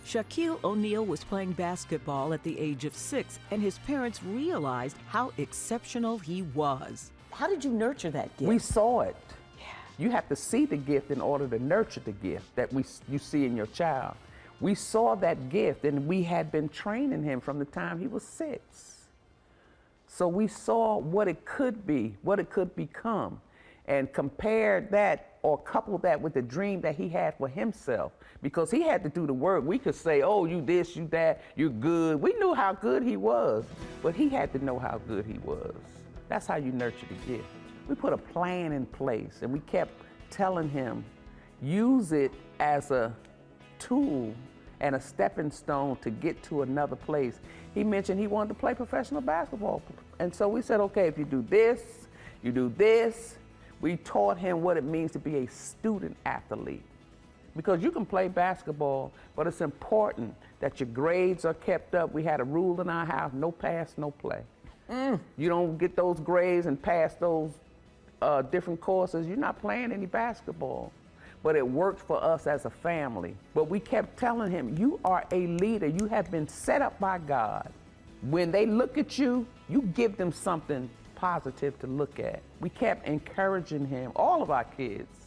Shaquille O'Neal was playing basketball at the age of 6, and his parents realized how exceptional he was. How did you nurture that gift? We saw it. Yeah. You have to see the gift in order to nurture the gift that you see in your child. We saw that gift, and we had been training him from the time he was 6. So we saw what it could be, what it could become, and compared that or coupled that with the dream that he had for himself, because he had to do the work. We could say, oh, you this, you that, you're good. We knew how good he was, but he had to know how good he was. That's how you nurture the gift. We put a plan in place, and we kept telling him, use it as a tool and a stepping stone to get to another place. He mentioned he wanted to play professional basketball. And so we said, okay, if you do this, you do this. We taught him what it means to be a student athlete. Because you can play basketball, but it's important that your grades are kept up. We had a rule in our house, no pass, no play. You don't get those grades and pass those different courses, you're not playing any basketball. But it worked for us as a family. But we kept telling him, you are a leader. You have been set up by God. When they look at you, you give them something positive to look at. We kept encouraging him, all of our kids.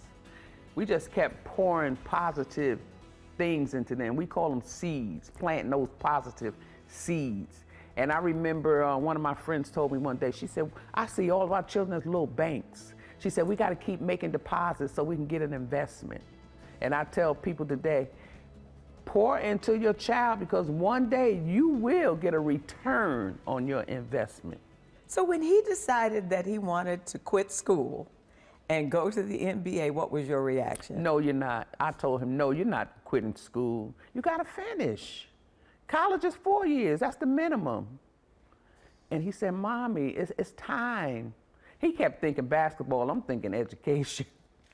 We just kept pouring positive things into them. We call them seeds, planting those positive seeds. And I remember one of my friends told me one day, she said, I see all of our children as little banks. She said, we got to keep making deposits so we can get an investment. And I tell people today, pour into your child, because one day you will get a return on your investment. So when he decided that he wanted to quit school and go to the NBA, what was your reaction? No, you're not. I told him, no, you're not quitting school. You got to finish. College is 4 years. That's the minimum. And he said, Mommy, it's time. He kept thinking basketball. I'm thinking education.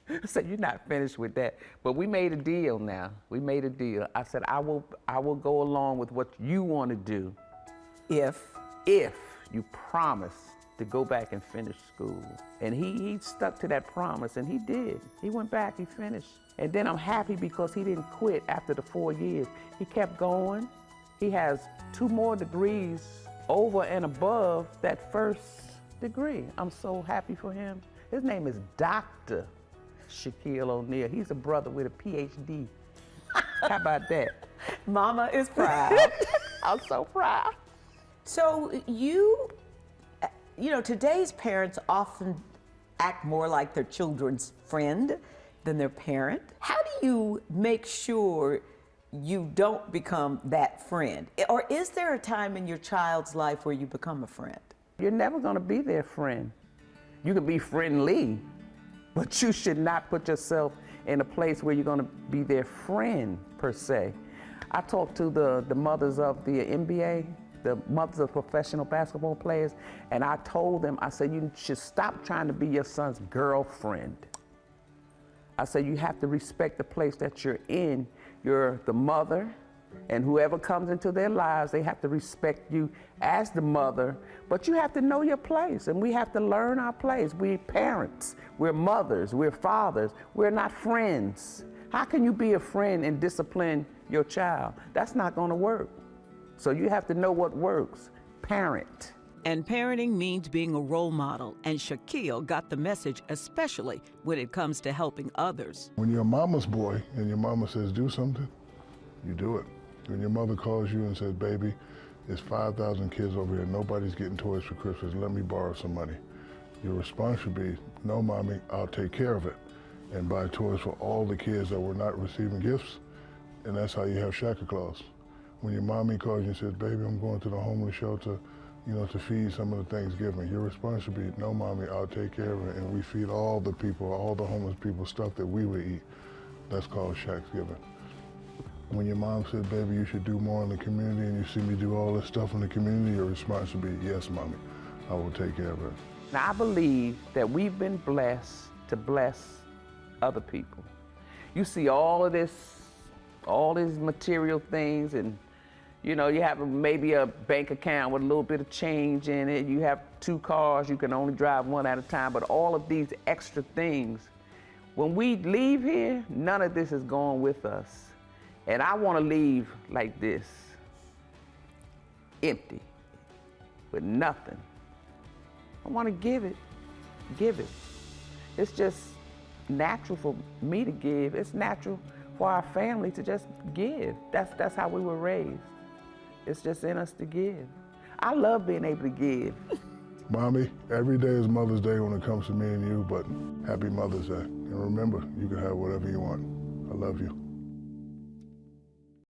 I said, you're not finished with that. But we made a deal now. We made a deal. I said, I will go along with what you want to do if you promise to go back and finish school. And he stuck to that promise, and he did. He went back, he finished. And then I'm happy because he didn't quit after the 4 years. He kept going. He has 2 more degrees over and above that first degree. I'm so happy for him. His name is Dr. Shaquille O'Neal. He's a brother with a PhD. How about that? Mama is proud. I'm so proud. So you know, today's parents often act more like their children's friend than their parent. How do you make sure you don't become that friend? Or is there a time in your child's life where you become a friend? You're never going to be their friend. You can be friendly, but you should not put yourself in a place where you're going to be their friend, per se. I talked to the mothers of the NBA, the mothers of professional basketball players, and I told them, I said, you should stop trying to be your son's girlfriend. I said, you have to respect the place that you're in. You're the mother, and whoever comes into their lives, they have to respect you as the mother, but you have to know your place, and we have to learn our place. We're parents, we're mothers, we're fathers, we're not friends. How can you be a friend and discipline your child? That's not gonna work. So you have to know what works. Parent. And parenting means being a role model, and Shaquille got the message, especially when it comes to helping others. When you're a mama's boy and your mama says do something, you do it. When your mother calls you and says, baby, there's 5,000 kids over here, nobody's getting toys for Christmas, let me borrow some money. Your response should be, no, mommy, I'll take care of it, and buy toys for all the kids that were not receiving gifts, and that's how you have Santa Claus. When your mommy calls you and says, baby, I'm going to the homeless shelter, you know, to feed some of the Thanksgiving, your response should be, no, mommy, I'll take care of it, and we feed all the people, all the homeless people, stuff that we would eat. That's called Shacksgiving. When your mom said, baby, you should do more in the community, and you see me do all this stuff in the community, your response should be, yes, mommy, I will take care of it. Now, I believe that we've been blessed to bless other people. You see all these material things, and you know, you have maybe a bank account with a little bit of change in it. You have 2 cars, you can only drive one at a time, but all of these extra things, when we leave here, none of this is going with us. And I want to leave like this, empty, with nothing. I want to give it. It's just natural for me to give. It's natural for our family to just give. That's how we were raised. It's just in us to give. I love being able to give. Mommy, every day is Mother's Day when it comes to me and you, but happy Mother's Day. And remember, you can have whatever you want. I love you.